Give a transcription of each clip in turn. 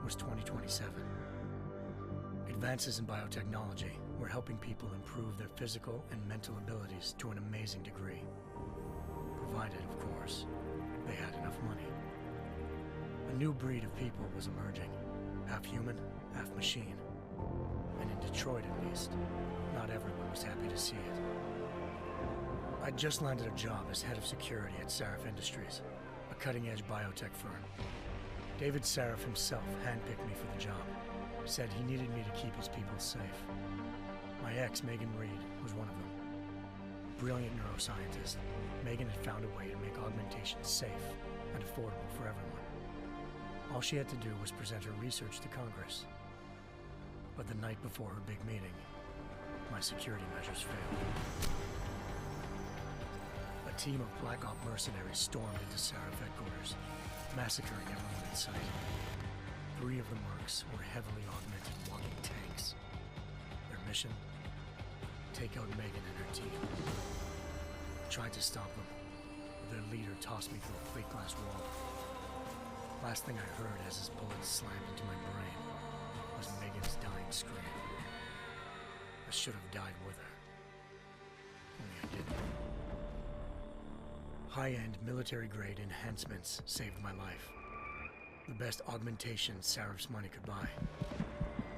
was 2027. Advances in biotechnology were helping people improve their physical and mental abilities to an amazing degree. Provided, of course, they had enough money. A new breed of people was emerging, half human, half machine. And in Detroit, at least, not everyone was happy to see it. I'd just landed a job as head of security at Sarif Industries, a cutting-edge biotech firm. David Sarif himself handpicked me for the job, said he needed me to keep his people safe. My ex, Megan Reed, was one of them. Brilliant neuroscientist, Megan had found a way to make augmentation safe and affordable for everyone. All she had to do was present her research to Congress. But the night before her big meeting, my security measures failed. A team of Black Op mercenaries stormed into Sarif headquarters, massacring everyone in sight. 3 of the mercs were heavily augmented walking tanks. Their mission? Take out Megan and her team. I tried to stop them, but their leader tossed me through a plate glass wall. Last thing I heard as his bullets slammed into my brain was Megan's dying scream. I should have died with her. Only I didn't. High-end military-grade enhancements saved my life. The best augmentation Sarif's money could buy.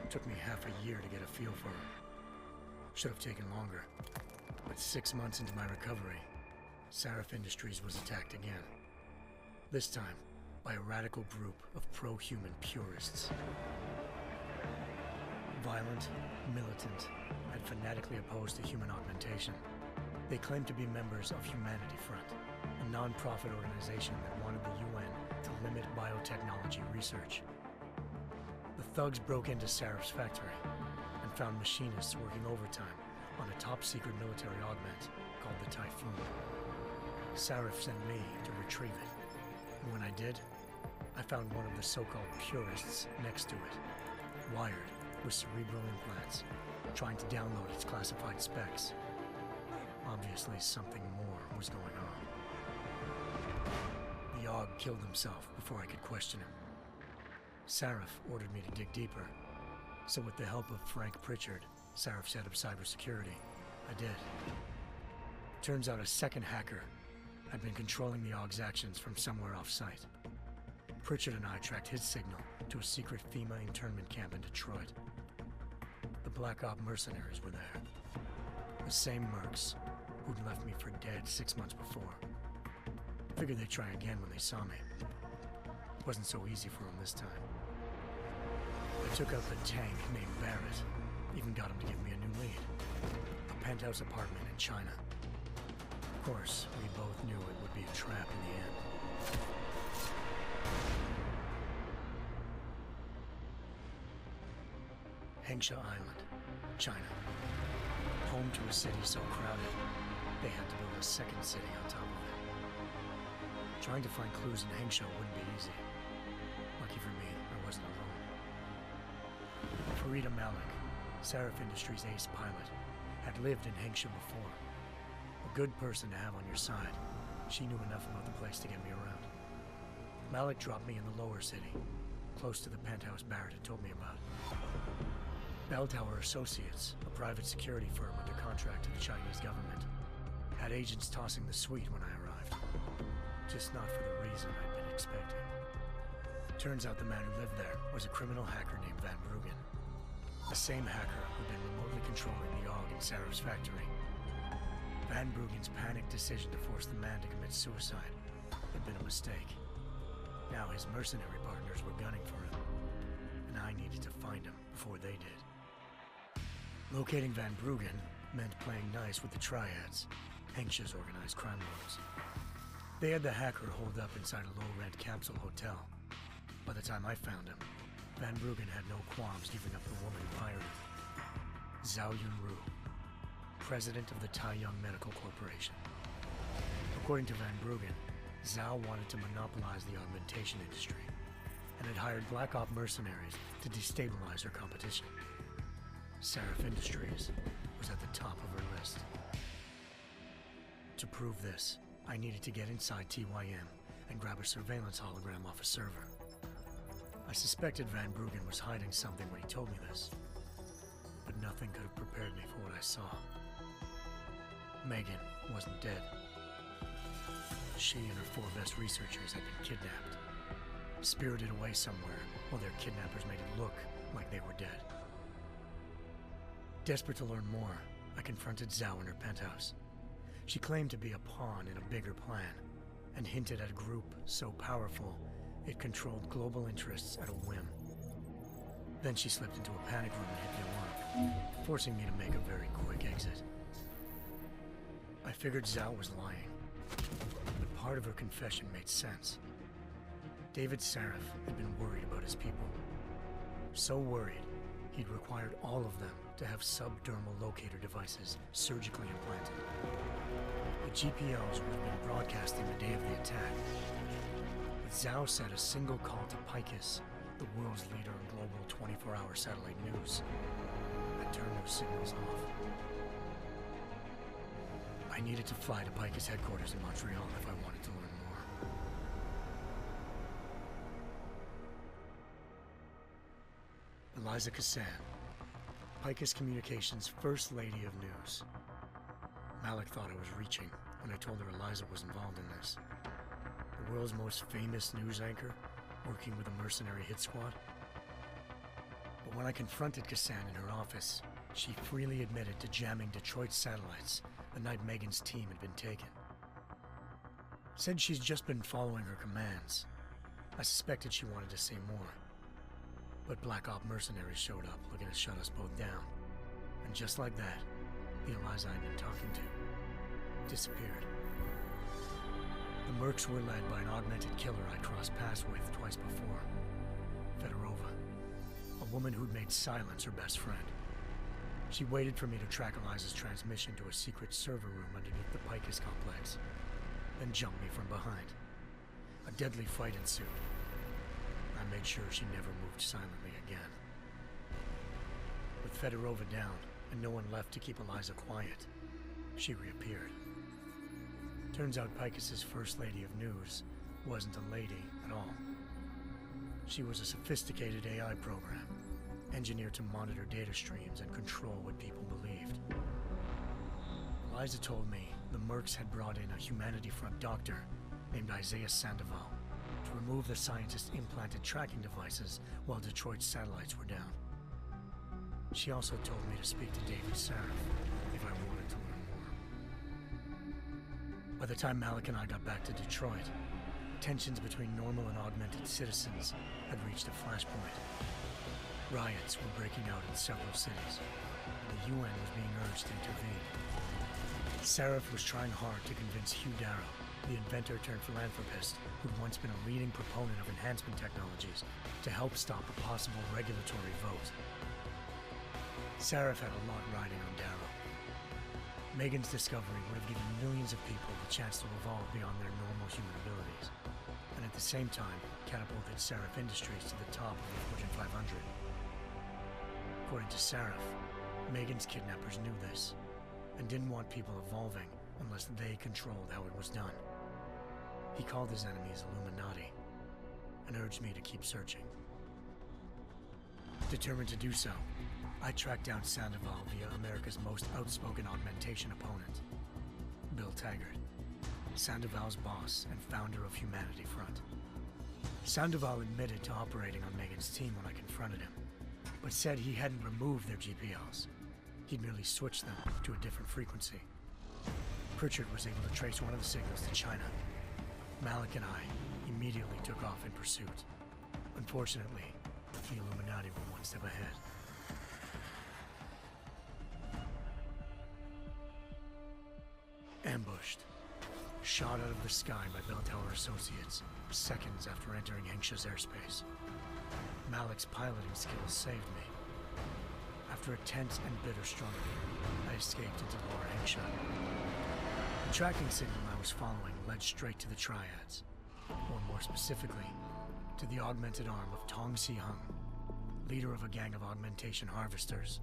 It took me half a year to get a feel for her. Should have taken longer. But 6 months into my recovery, Sarif Industries was attacked again. This time, by a radical group of pro-human purists. Violent, militant, and fanatically opposed to human augmentation. They claimed to be members of Humanity Front, a non-profit organization that wanted the UN to limit biotechnology research. The thugs broke into Sarif's factory and found machinists working overtime on a top-secret military augment called the Typhoon. Sarif sent me to retrieve it, and when I did, I found one of the so-called purists next to it, wired with cerebral implants, trying to download its classified specs. Obviously, something more was going on. The Aug killed himself before I could question him. Sarif ordered me to dig deeper, so with the help of Frank Pritchard, Sarif's head of cybersecurity, I did. Turns out a second hacker had been controlling the Aug's actions from somewhere off-site. Pritchard and I tracked his signal to a secret FEMA internment camp in Detroit. The Black Op mercenaries were there. The same mercs who'd left me for dead 6 months before. Figured they'd try again when they saw me. It wasn't so easy for them this time. I took out the tank named Barrett, even got him to give me a new lead. A penthouse apartment in China. Of course, we both knew it would be a trap in the end. Hengsha Island, China. Home to a city so crowded, they had to build a second city on top of it. Trying to find clues in Hengsha wouldn't be easy. Lucky for me, I wasn't alone. Farida Malik, Sarif Industries' ace pilot, had lived in Hengsha before. A good person to have on your side. She knew enough about the place to get me around. Malik dropped me in the lower city, close to the penthouse Barrett had told me about. Bell Tower Associates, a private security firm under contract to the Chinese government, had agents tossing the suite when I arrived. Just not for the reason I'd been expecting. Turns out the man who lived there was a criminal hacker named Van Bruggen. The same hacker who'd been remotely controlling the Aug in Sarif's factory. Van Bruggen's panicked decision to force the man to commit suicide had been a mistake. Now his mercenary partners were gunning for him, and I needed to find him before they did. Locating Van Bruggen meant playing nice with the Triads, Hengsha's organized crime lords. They had the hacker holed up inside a low-rent capsule hotel. By the time I found him, Van Bruggen had no qualms giving up the woman who hired him. Zhao Yunru, president of the Taiyang Medical Corporation. According to Van Bruggen, Zhao wanted to monopolize the augmentation industry and had hired Black Op mercenaries to destabilize her competition. Sarif Industries was at the top of her list. To prove this, I needed to get inside TYM and grab a surveillance hologram off a server. I suspected Van Bruggen was hiding something when he told me this, but nothing could have prepared me for what I saw. Megan wasn't dead. She and her 4 best researchers had been kidnapped, spirited away somewhere while their kidnappers made it look like they were dead. Desperate to learn more, I confronted Zhao in her penthouse. She claimed to be a pawn in a bigger plan, and hinted at a group so powerful it controlled global interests at a whim. Then she slipped into a panic room and hit the alarm, forcing me to make a very quick exit. I figured Zhao was lying, but part of her confession made sense. David Sarif had been worried about his people. So worried, he'd required all of them to have subdermal locator devices surgically implanted. The GPOs would have been broadcasting the day of the attack. But Zhao said a single call to Picus, the world's leader in global 24-hour satellite news, had turned those signals off. I needed to fly to Picus headquarters in Montreal if I wanted to learn more. Eliza Cassan, Picus Communications' First Lady of News. Malik thought I was reaching when I told her Eliza was involved in this. The world's most famous news anchor, working with a mercenary hit squad. But when I confronted Cassan in her office, she freely admitted to jamming Detroit's satellites the night Megan's team had been taken. Said she's just been following her commands. I suspected she wanted to say more. But Black Op mercenaries showed up looking to shut us both down. And just like that, the Eliza I'd been talking to disappeared. The Mercs were led by an augmented killer I'd crossed paths with twice before, Fedorova, a woman who'd made silence her best friend. She waited for me to track Eliza's transmission to a secret server room underneath the Picus complex, then jumped me from behind. A deadly fight ensued. I made sure she never moved silently again. With Fedorova down and no one left to keep Eliza quiet, she reappeared. Turns out Picus's First Lady of News wasn't a lady at all. She was a sophisticated AI program, engineered to monitor data streams and control what people believed. Eliza told me the Mercs had brought in a Humanity Front doctor named Isaiah Sandoval to remove the scientist's implanted tracking devices while Detroit's satellites were down. She also told me to speak to David Sarif if I wanted to learn more. By the time Malik and I got back to Detroit, tensions between normal and augmented citizens had reached a flashpoint. Riots were breaking out in several cities, and the UN was being urged to intervene. Sarif was trying hard to convince Hugh Darrow, the inventor turned philanthropist who'd once been a leading proponent of enhancement technologies, to help stop a possible regulatory vote. Sarif had a lot riding on Darrow. Megan's discovery would have given millions of people the chance to evolve beyond their normal human abilities, and at the same time catapulted Sarif Industries to the top of the Fortune 500. According to Sarif, Megan's kidnappers knew this, and didn't want people evolving unless they controlled how it was done. He called his enemies Illuminati, and urged me to keep searching. Determined to do so, I tracked down Sandoval via America's most outspoken augmentation opponent, Bill Taggart, Sandoval's boss and founder of Humanity Front. Sandoval admitted to operating on Megan's team when I confronted him, but said he hadn't removed their GPLs. He'd merely switched them to a different frequency. Pritchard was able to trace one of the signals to China. Malik and I immediately took off in pursuit. Unfortunately, the Illuminati were one step ahead. Ambushed. Shot out of the sky by Bell Tower Associates, seconds after entering Hengsha's airspace. Malik's piloting skills saved me. After a tense and bitter struggle, I escaped into Lower Hengsha. The tracking signal I was following led straight to the Triads, or more specifically, to the augmented arm of Tong Si-hung, leader of a gang of augmentation harvesters.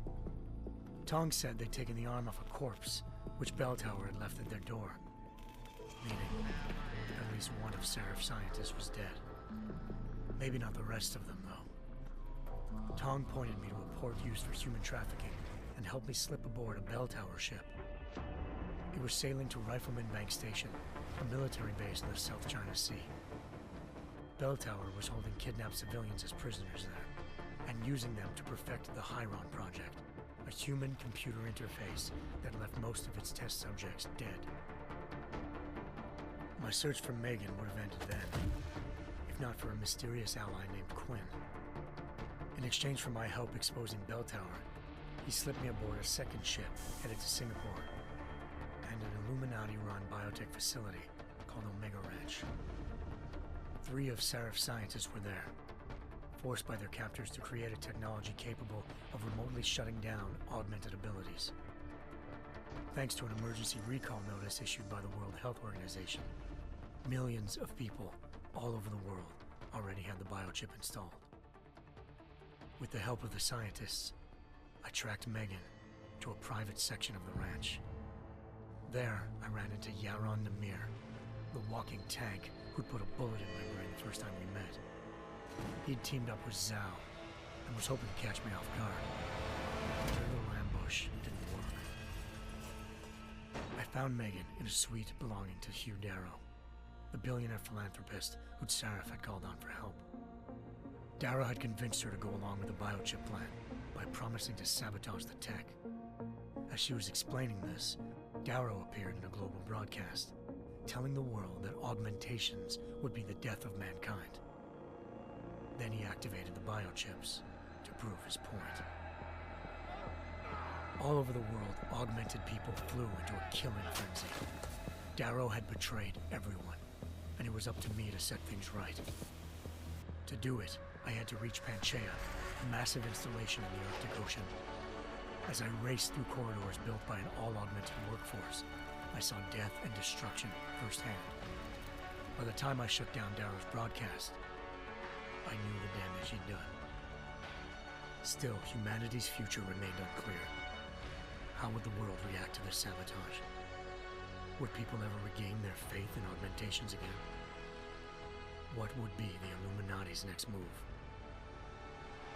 Tong said they'd taken the arm off a corpse, which Bell Tower had left at their door, meaning at least one of Sarif's scientists was dead. Maybe not the rest of them, though. Tong pointed me to a port used for human trafficking and helped me slip aboard a bell tower ship. It was sailing to Rifleman Bank Station, a military base in the South China Sea. Bell Tower was holding kidnapped civilians as prisoners there, and using them to perfect the Chiron Project, a human-computer interface that left most of its test subjects dead. My search for Megan would have ended then, if not for a mysterious ally named Quinn. In exchange for my help exposing Bell Tower, he slipped me aboard a second ship headed to Singapore and an Illuminati-run biotech facility called Omega Ranch. 3 of Serif's scientists were there, forced by their captors to create a technology capable of remotely shutting down augmented abilities. Thanks to an emergency recall notice issued by the World Health Organization, millions of people all over the world already had the biochip installed. With the help of the scientists, I tracked Megan to a private section of the ranch. There, I ran into Yaron Namir, the walking tank who'd put a bullet in my brain the first time we met. He'd teamed up with Zhao and was hoping to catch me off guard. Their little ambush didn't work. I found Megan in a suite belonging to Hugh Darrow, the billionaire philanthropist who'd Serif had called on for help. Darrow had convinced her to go along with the biochip plan by promising to sabotage the tech. As she was explaining this, Darrow appeared in a global broadcast, telling the world that augmentations would be the death of mankind. Then he activated the biochips to prove his point. All over the world, augmented people flew into a killing frenzy. Darrow had betrayed everyone, and it was up to me to set things right. To do it, I had to reach Panchaea, a massive installation in the Arctic Ocean. As I raced through corridors built by an all-augmented workforce, I saw death and destruction firsthand. By the time I shut down Darrow's broadcast, I knew the damage he'd done. Still, humanity's future remained unclear. How would the world react to this sabotage? Would people ever regain their faith in augmentations again? What would be the Illuminati's next move?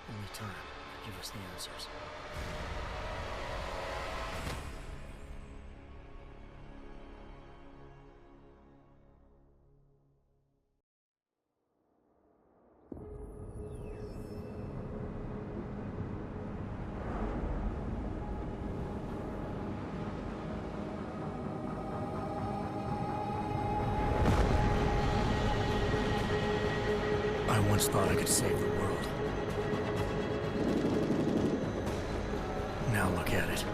Only time will give us the answers. I once thought I could save the world. Now look at it.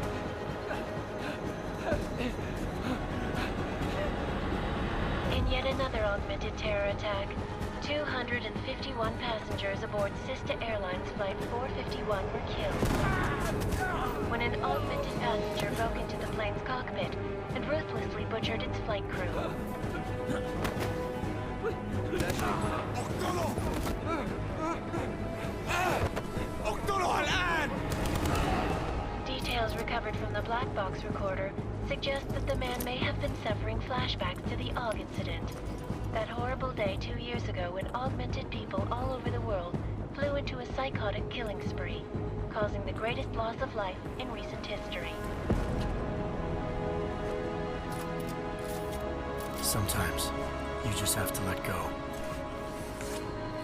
In yet another augmented terror attack, 251 passengers aboard Sister Airlines Flight 451 were killed when an augmented passenger broke into the plane's cockpit and ruthlessly butchered its flight crew. Details recovered from the black box recorder suggest that the man may have been suffering flashbacks to the AUG incident. That horrible day 2 years ago when augmented people all over the world flew into a psychotic killing spree, causing the greatest loss of life in recent history. Sometimes, you just have to let go.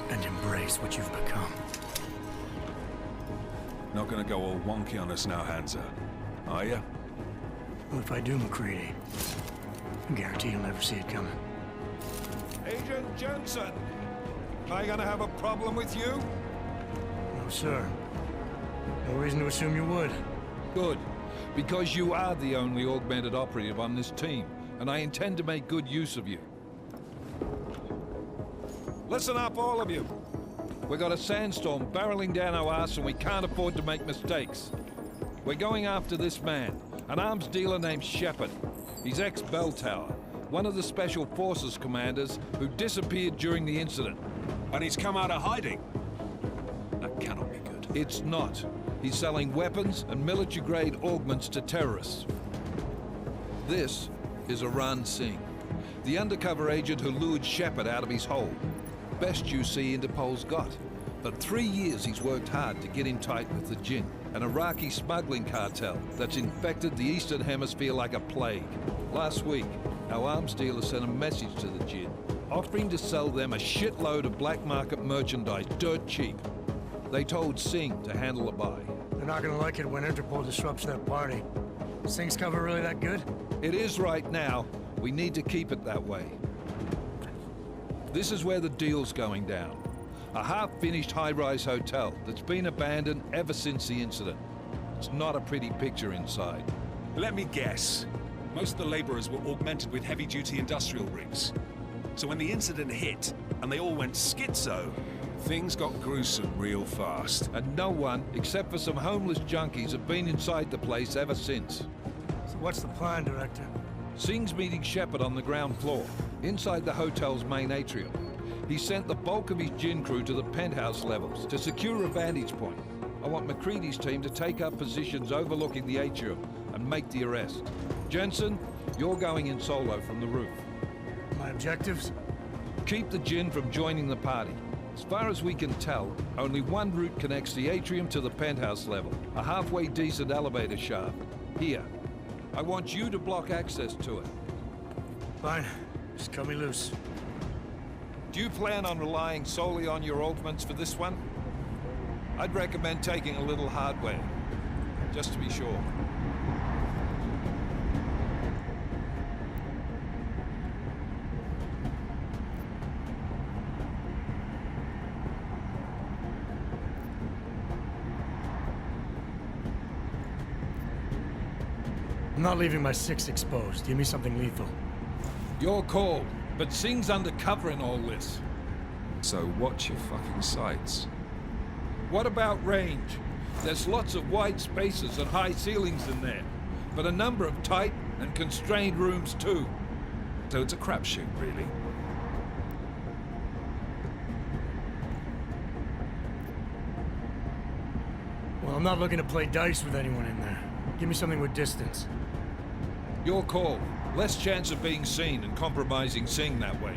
And embrace what you've become. Not gonna go all wonky on us now, Hansa, are ya? Well, if I do, McCready, I guarantee you'll never see it coming. Agent Jensen! Am I gonna have a problem with you? No, sir. No reason to assume you would. Good. Because you are the only augmented operative on this team, and I intend to make good use of you. Listen up, all of you. We got a sandstorm barreling down our arse and we can't afford to make mistakes. We're going after this man, an arms dealer named Shepard. He's ex-Bell Tower, one of the Special Forces commanders who disappeared during the incident. And he's come out of hiding. That cannot be good. It's not. He's selling weapons and military-grade augments to terrorists. This is Aran Singh, the undercover agent who lured Shepard out of his hole. Best you see Interpol's got. For 3 years he's worked hard to get in tight with the Jinn, an Iraqi smuggling cartel that's infected the Eastern Hemisphere like a plague. Last week, our arms dealer sent a message to the Jinn, offering to sell them a shitload of black market merchandise dirt cheap. They told Singh to handle the buy. They're not gonna like it when Interpol disrupts their party. Singh's cover really that good? It is right now. We need to keep it that way. This is where the deal's going down. A half-finished high-rise hotel that's been abandoned ever since the incident. It's not a pretty picture inside. Let me guess. Most of the laborers were augmented with heavy-duty industrial rigs. So when the incident hit, and they all went schizo, things got gruesome real fast. And no one, except for some homeless junkies, have been inside the place ever since. So what's the plan, Director? Singh's meeting Shepard on the ground floor, inside the hotel's main atrium. He sent the bulk of his Jinn crew to the penthouse levels to secure a vantage point. I want McCready's team to take up positions overlooking the atrium and make the arrest. Jensen, you're going in solo from the roof. My objectives? Keep the Jinn from joining the party. As far as we can tell, only one route connects the atrium to the penthouse level, a halfway decent elevator shaft. Here. I want you to block access to it. Fine. Just cut me loose. Do you plan on relying solely on your ultimates for this one? I'd recommend taking a little hardware, just to be sure. I'm not leaving my 6 exposed. Give me something lethal. Your call, but Singh's undercover in all this. So watch your fucking sights. What about range? There's lots of wide spaces and high ceilings in there, but a number of tight and constrained rooms too. So it's a crapshoot, really. Well, I'm not looking to play dice with anyone in there. Give me something with distance. Your call. Less chance of being seen and compromising Singh that way.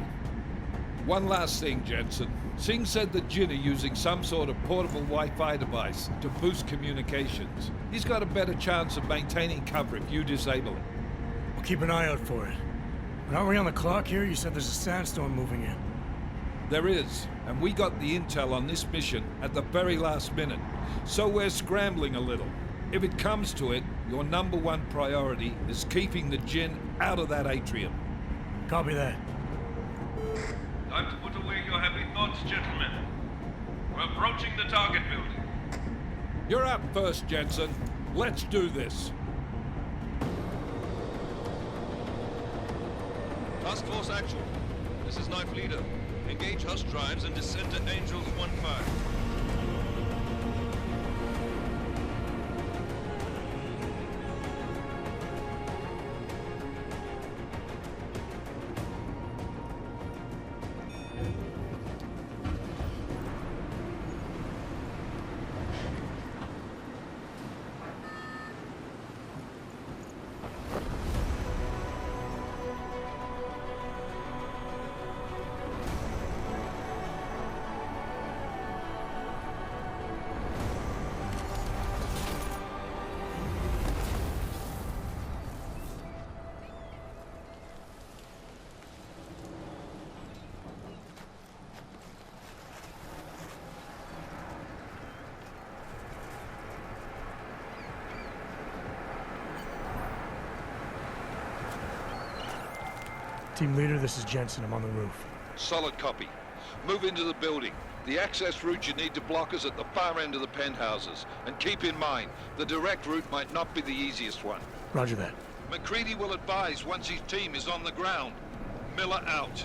One last thing, Jensen. Singh said the Jinn are using some sort of portable Wi-Fi device to boost communications. He's got a better chance of maintaining cover if you disable it. I'll keep an eye out for it. But aren't we on the clock here? You said there's a sandstorm moving in. There is, and we got the intel on this mission at the very last minute, so we're scrambling a little. If it comes to it, your #1 priority is keeping the Jinn out of that atrium. Copy that. Time to put away your heavy thoughts, gentlemen. We're approaching the target building. You're up first, Jensen. Let's do this. Task Force Actual. This is Knife Leader. Engage Hush drives and descend to Angels 1-5. Team leader, this is Jensen. I'm on the roof. Solid copy. Move into the building. The access route you need to block is at the far end of the penthouses. And keep in mind, the direct route might not be the easiest one. Roger that. McCready will advise once his team is on the ground. Miller out.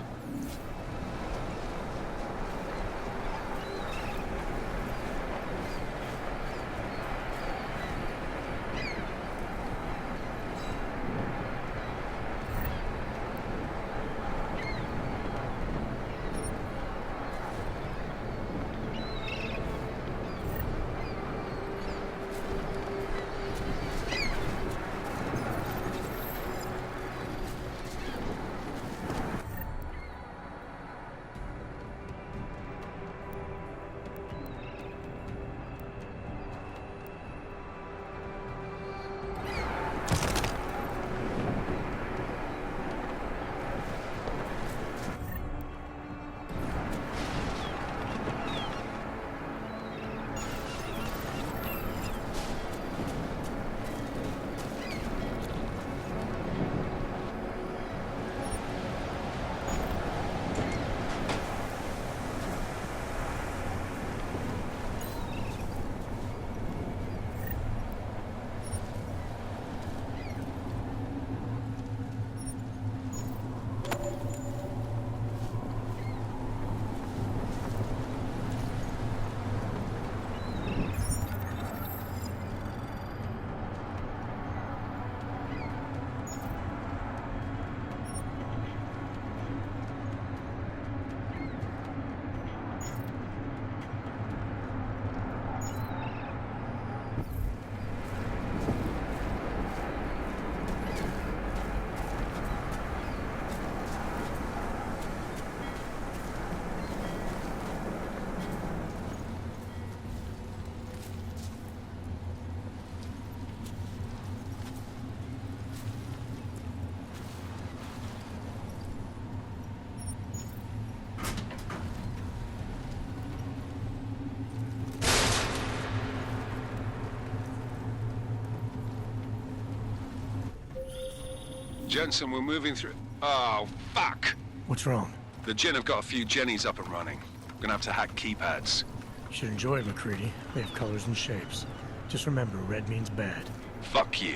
Jensen, we're moving through... Oh, fuck! What's wrong? The Jinn have got a few Jennies up and running. Gonna have to hack keypads. You should enjoy it, McCready. They have colors and shapes. Just remember, red means bad. Fuck you.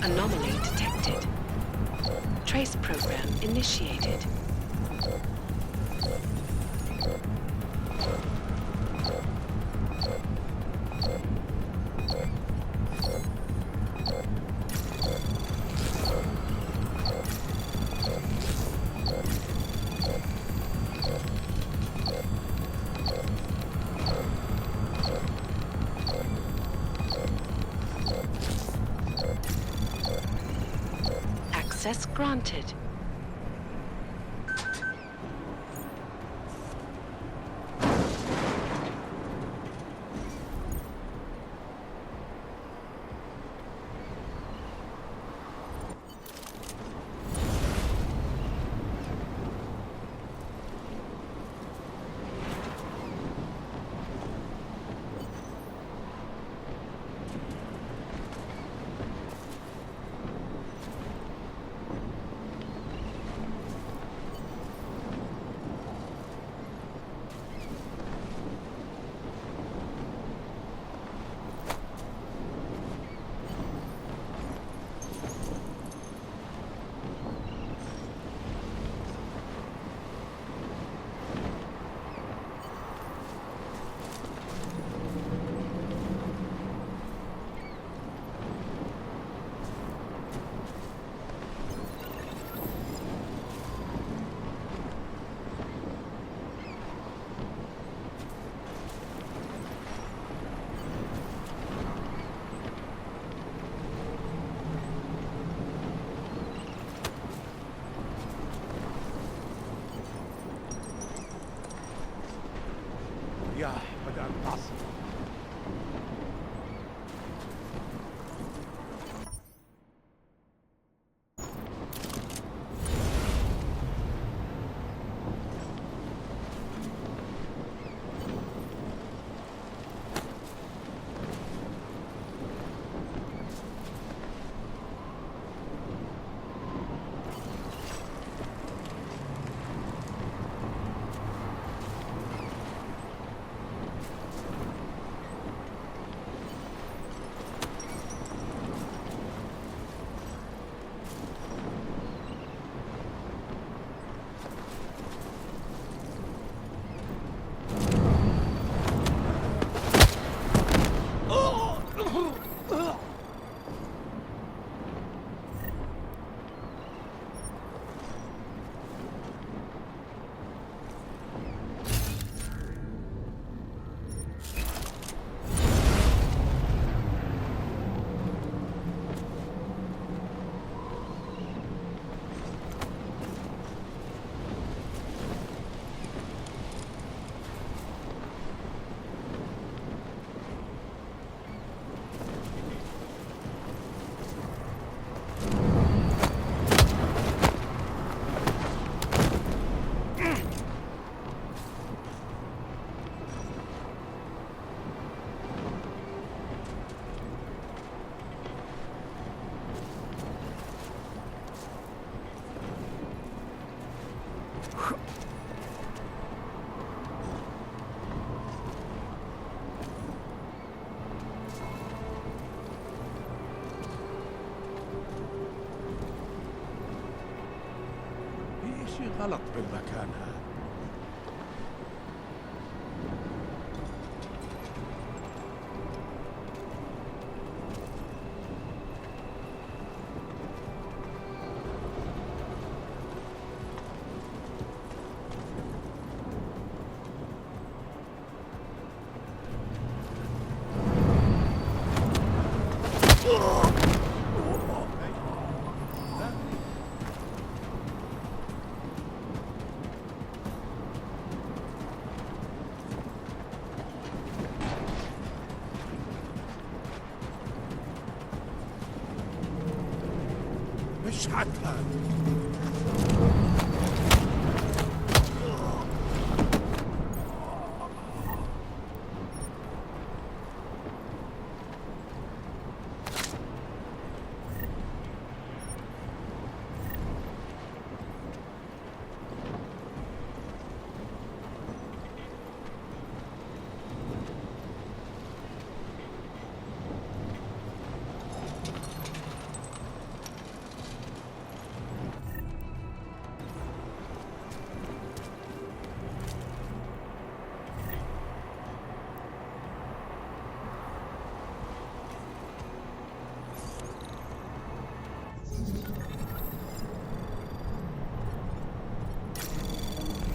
Anomaly detected. Trace program initiated. Access granted. شي غلط بالمكان هذا. مش عدل.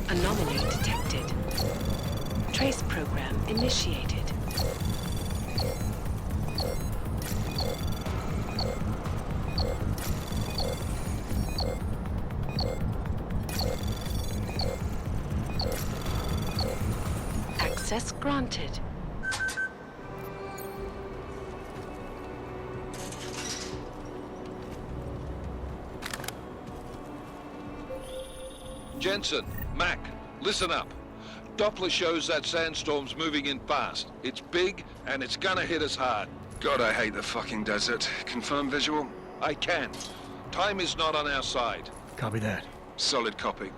Anomaly detected. Trace program initiated. Access granted. Jensen, Mac, listen up. Doppler shows that sandstorm's moving in fast. It's big, and it's gonna hit us hard. God, I hate the fucking desert. Confirm visual? I can. Time is not on our side. Copy that. Solid copy.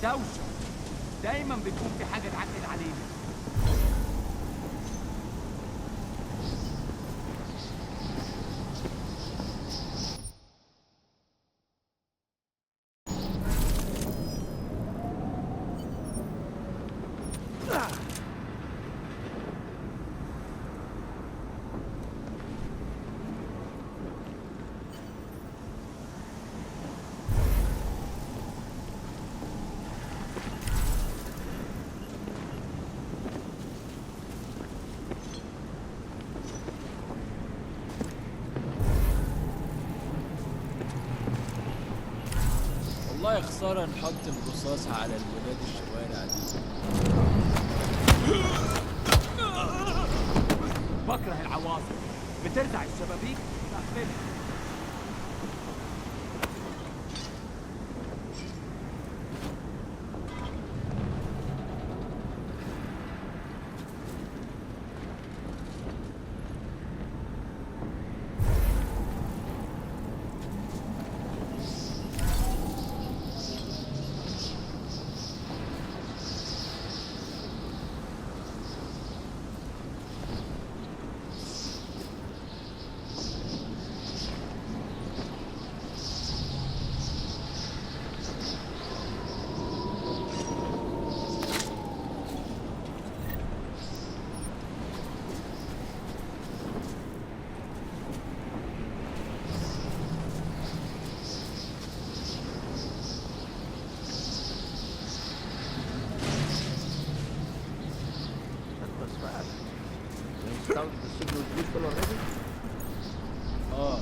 دوشة. دايما بيكون في حاجة تعقد علينا. والله خسارة نحط الرصاص على الولاد الشوارع دي. بكره العواصف، بترزع الشبابيك بقفلها.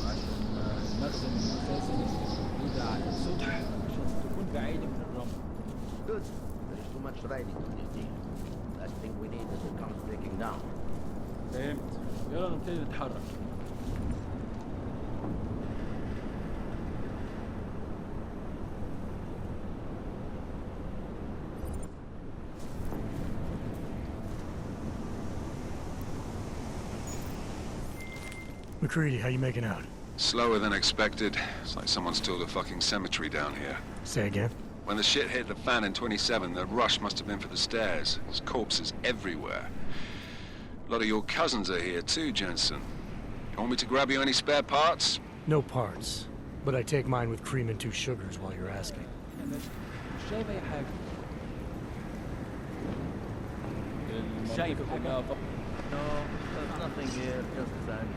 عشان المخزن الأساسي موجودة على السطح عشان تكون بعيدة من الرمل. Good. There is too much riding on this deal. Last thing we need is it comes breaking down. فهمت. يلا نبتدي نتحرك. McCready, how you making out? Slower than expected. It's like someone's tilled a fucking cemetery down here. Say again? When the shit hit the fan in 27, the rush must have been for the stairs. There's corpses everywhere. A lot of your cousins are here too, Jensen. You want me to grab you any spare parts? No parts. But I take mine with cream and 2 sugars while you're asking. شايف أي حاجة؟ شايف حاجة؟ No, there's nothing here, just sand.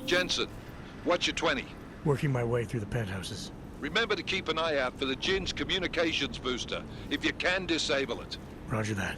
Jensen, what's your 20? Working my way through the penthouses. Remember to keep an eye out for the Jin's communications booster. If you can, disable it. Roger that.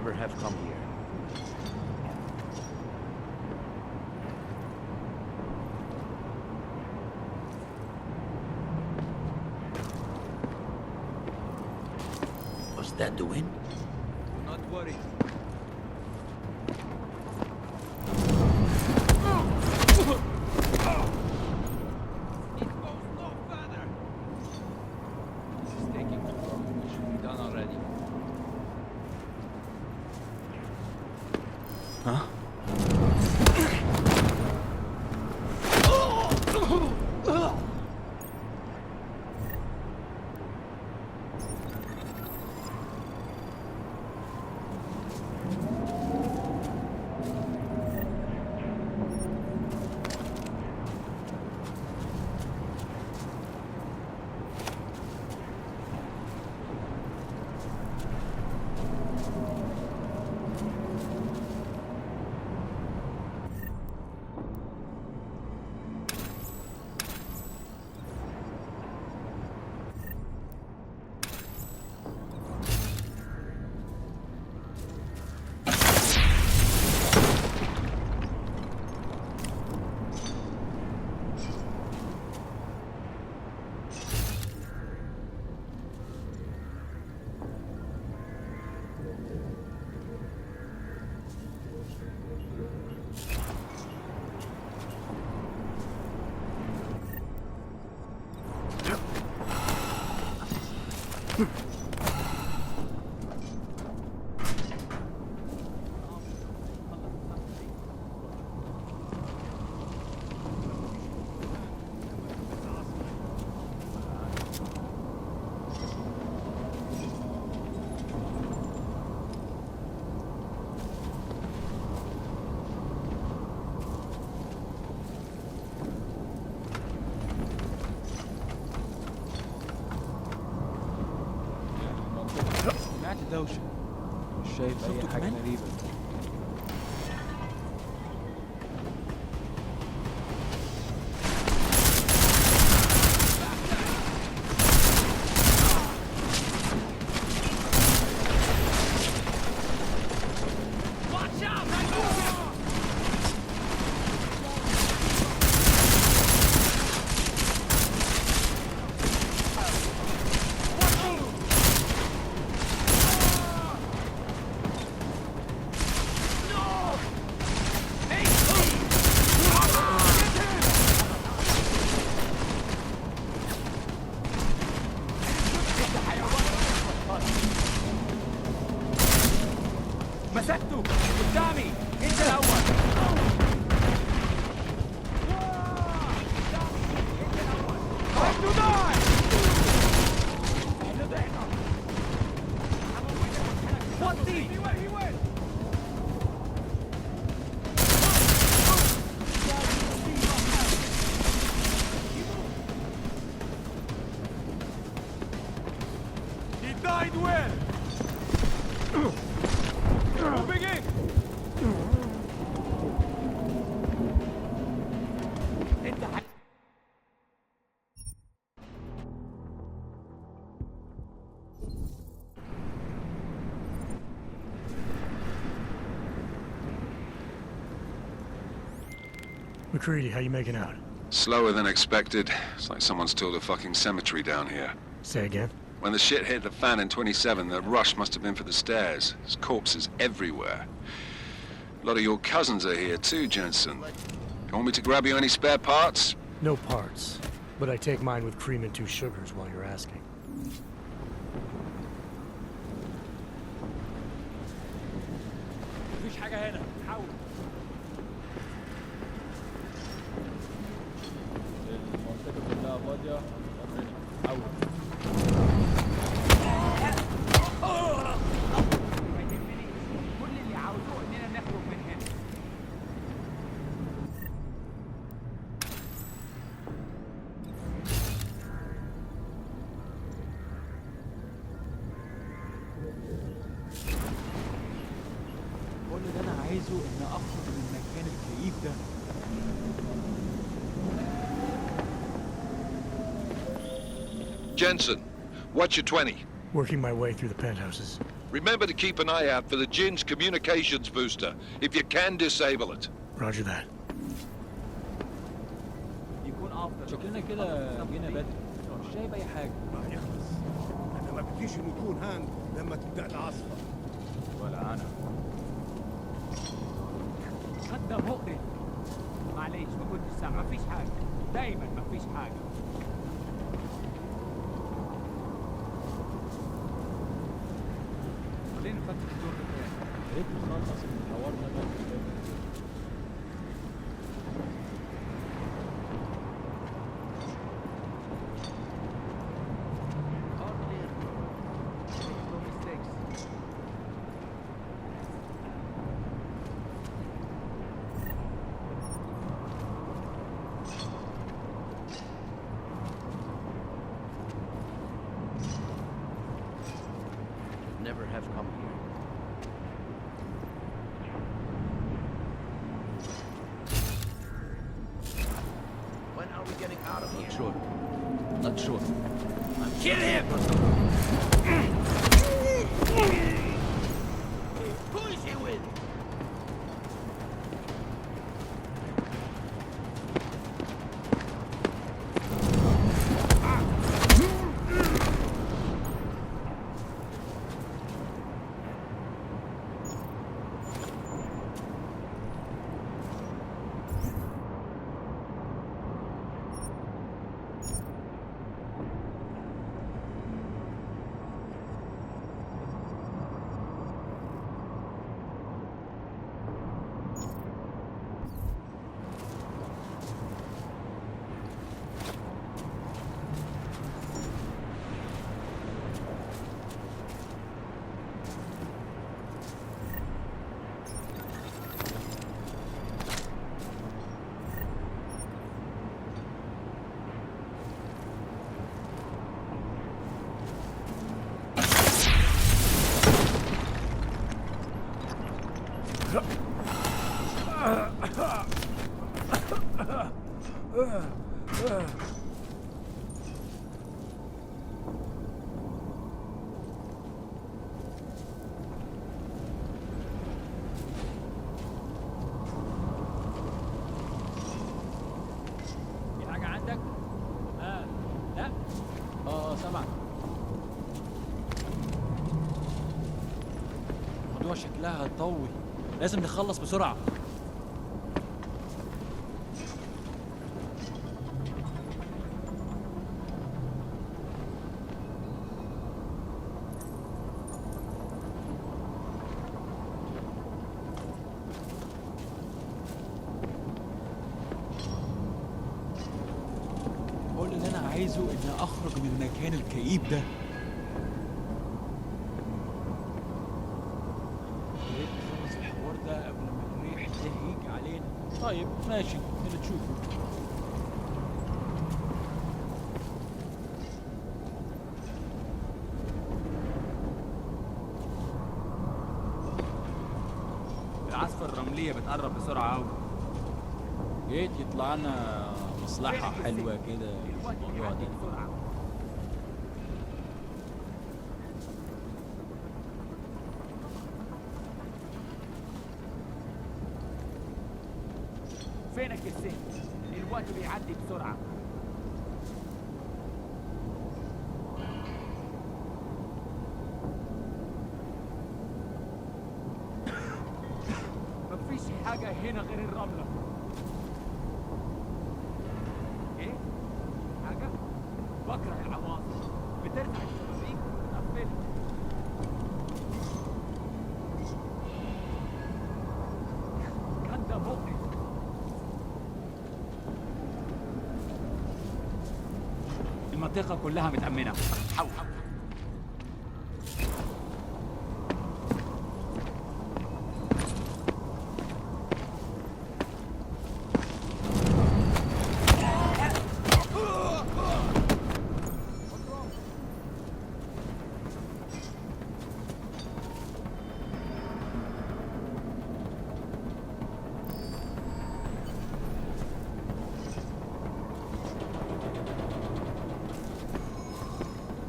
never have come here. Was that the wind? Not worried. Huh? سمعت دوشة. مش شايف أي حاجة غريبة. مسكته قدامي انت الاول. He died well. Moving in. McCready, how you making out? Slower than expected. It's like someone's tilled a fucking cemetery down here. Say again? When the shit hit the fan in 27, the rush must have been for the stairs. There's corpses everywhere. A lot of your cousins are here too, Jensen. You want me to grab you any spare parts? No parts. But I take mine with cream and 2 sugars while you're asking. مفيش حاجة هنا. حاول. المنطقة كلها فاضية. حاول. كل اللي عاوزوه اننا نخرج من هنا. كل اللي انا عايزه ان اخرج من المكان الكئيب ده. Jensen, what's your 20? Working my way through the penthouses. Remember to keep an eye out for the Jinn's communications booster, if you can disable it. Roger that. شكلنا كده جينا بدري مش شايف اي حاجه. ما يخلص. انا ما بديش نكون هان لما تبدا العاصفه. ولا انا. خدنا مؤذي. معليش ما كنتش سامع، مفيش حاجه. دايما مفيش حاجه. خلينا نفتح الدور ده. يا ريت نخلص الحوار ده بقى. Never have come here. When are we getting out of here? Not sure. Not sure. Kill him! Who is he with? سامعك. الموضوع شكلها هتطول، لازم نخلص بسرعة. كل اللي أنا عايزه إني أخرج من المكان الكئيب ده. نخلص الحوار ده قبل ما الريح ده يجي علينا. طيب ماشي، اللي تشوفه. العاصفة الرملية بتقرب بسرعة أوي. جيت يطلع لنا مصلحة حلوة كده الموضوع ده. فينك يا سيد؟ الوقت بيعدي بسرعة. مفيش حاجة هنا غير الرملة. ايه؟ حاجة؟ بكره العواصف، بترفع الشبابيك وتقفلها. كان ده مقرف. المنطقة كلها متأمنة. حول.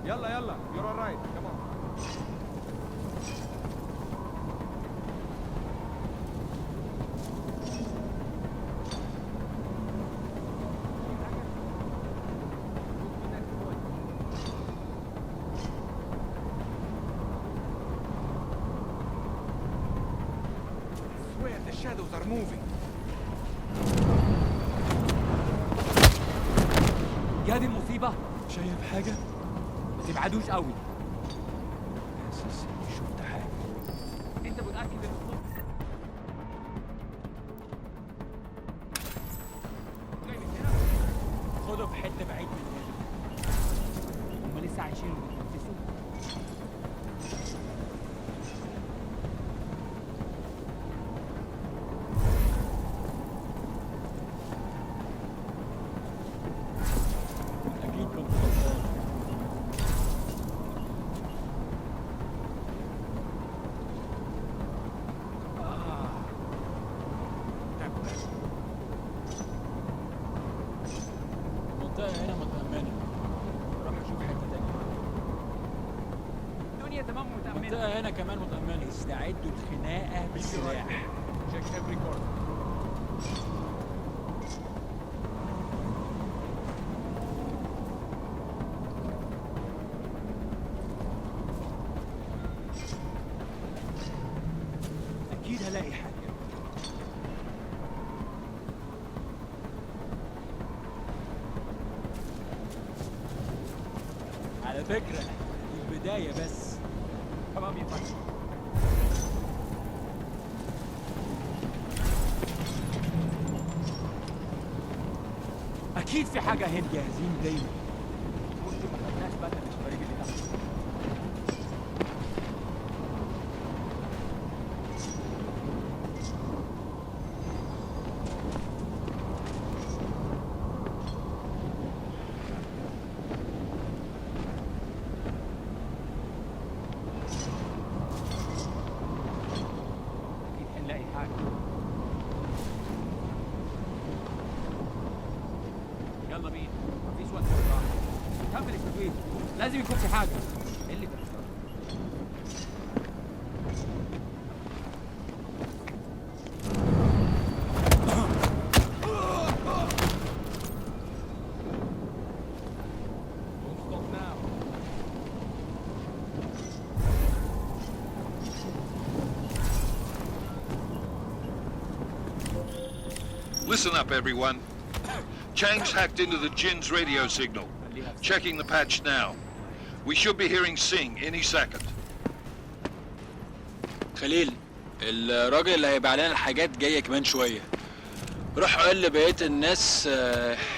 يلا يلا، you're all right, come on. are moving. يا دي المصيبة. شايف حاجة؟ ما تبعدوش قوي. حاسس اني شفت حاجه. انت متأكد ان الصوت جاي من هنا؟ خده في حتة بعيد من هنا. هما لسه عايشين وبيتنفسوا. اكيد كنت غلطان. المنطقة هنا متأمنة. راح اشوف حتة تانية. الدنيا تمام متأمنة. المنطقة هنا كمان متأمنة. استعدوا للخناقة بالسلاح. Check every corner. اكيد هلاقي حاجة. على فكرة دي البداية بس. تمام يا فندم. اكيد في حاجة هنا. جاهزين دايما. ممكن ما خدناش بالنا من الطريق اللي تحت. أكيد هنلاقي حاجة. يلا بينا، مفيش وقت للراحة. كمل التدوير، لازم يكون في حاجة. إيه اللي بيحصل؟ Don't stop now. Listen up, everyone. Chang's hacked into the Jin's radio signal. Checking the patch now. We should be hearing Sing any second. خليل، الراجل اللي هيبيع لنا الحاجات جاية كمان شوية. روح قول لبقية الناس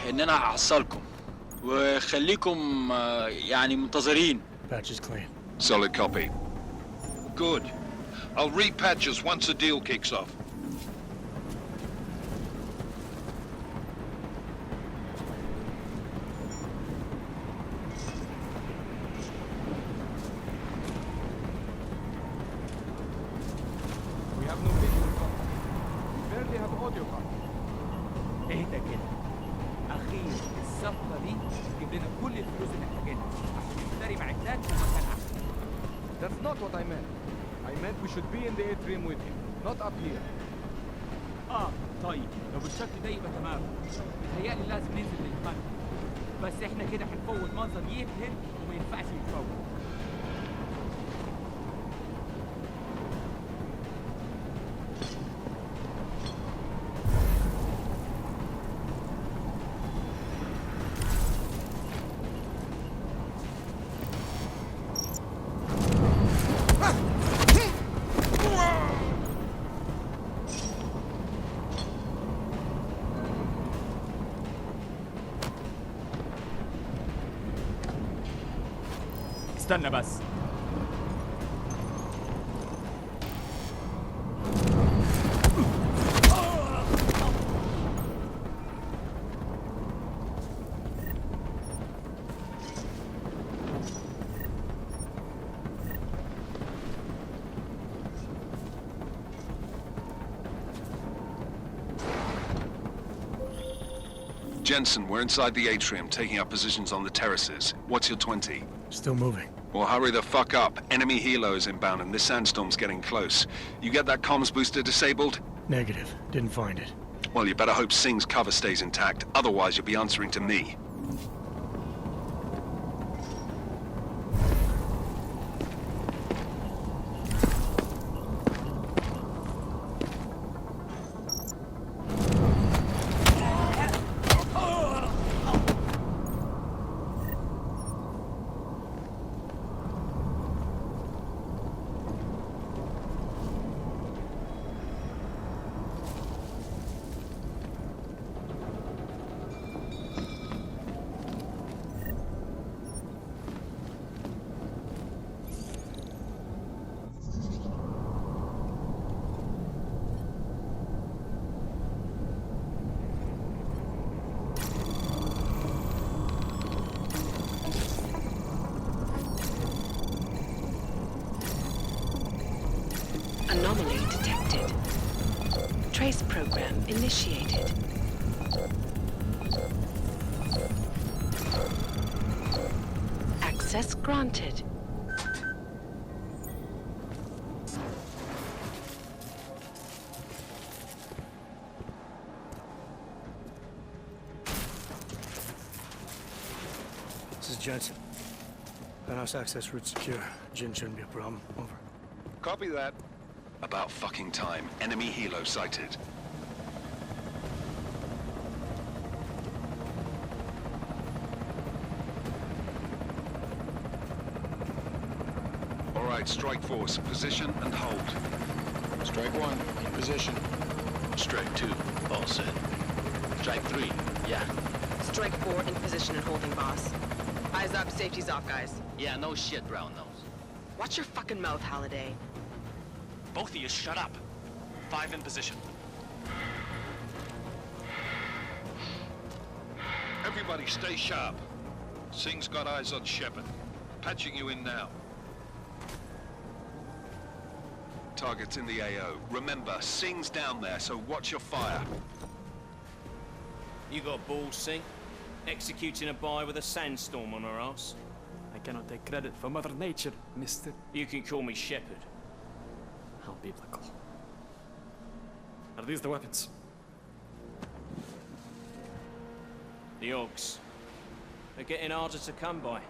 ان انا هحصلكم وخليكم يعني منتظرين. Patch is clean. Solid copy. Good. I'll repatch us once the deal kicks off. We have no visual contact. We barely have audio contact. اهدى كده. أخير الصفقة دي تجيب لنا كل الفلوس اللي محتاجينها عشان نشتري معدات في مكان أحسن. That's not what I meant. I meant we should be in the atrium with him, not up here. طيب لو بالشكل ده يبقى تمام. متهيألي لازم ننزل للمكان. بس احنا كده هنفوت منظر يبهر وما ينفعش يتفوت. استنى بس. Jensen, we're inside the atrium, taking up positions on the terraces. What's your 20? Still moving. Well, hurry the fuck up. Enemy helo is inbound and this sandstorm's getting close. You get that comms booster disabled? Negative. Didn't find it. Well, you better hope Singh's cover stays intact. Otherwise, you'll be answering to me. initiated. Access granted. This is Jensen. Penthouse access route secure. Jin shouldn't be a problem. Over. Copy that. About fucking time. Enemy helo sighted. All right, strike force. Position and hold. Strike 1, in position. Strike 2, all set. Strike 3, yeah. Strike 4, in position and holding, boss. Eyes up, safety's off, guys. Yeah, no shit, brown nose. Watch your fucking mouth, Halliday. Both of you shut up. 5 in position. Everybody stay sharp. Singh's got eyes on Shepard. Patching you in now. Target's in the AO. Remember, Singh's down there, so watch your fire. You got balls, Singh? Executing a buy with a sandstorm on our ass? I cannot take credit for Mother Nature, mister. You can call me Shepard. How biblical. Are these the weapons? The Ogs. They're getting harder to come by.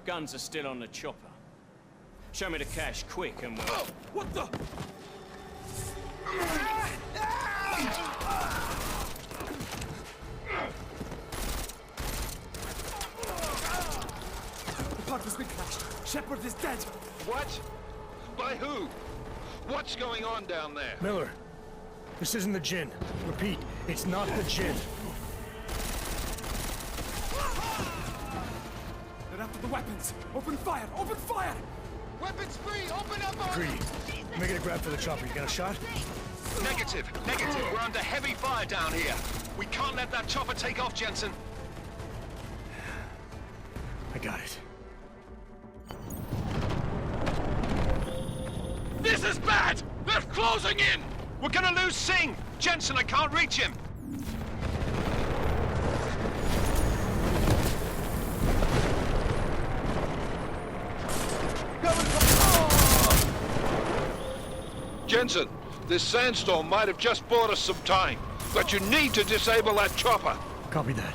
Guns are still on the chopper. Show me the cash, quick, and we'll... Oh, what the? The pod has been crashed. Shepard is dead. What? By who? What's going on down there? Miller, this isn't the Jinn. Repeat, it's not the Jinn. They're after the weapons. Open fire! Open fire! Weapons free! Open up! Greedy, make it a grab for the chopper. You got a shot? Negative. Negative. We're under heavy fire down here. We can't let that chopper take off, Jensen. I got it. This is bad! They're closing in! We're gonna lose Singh! Jensen, I can't reach him! Jensen, this sandstorm might have just bought us some time, but you need to disable that chopper. Copy that.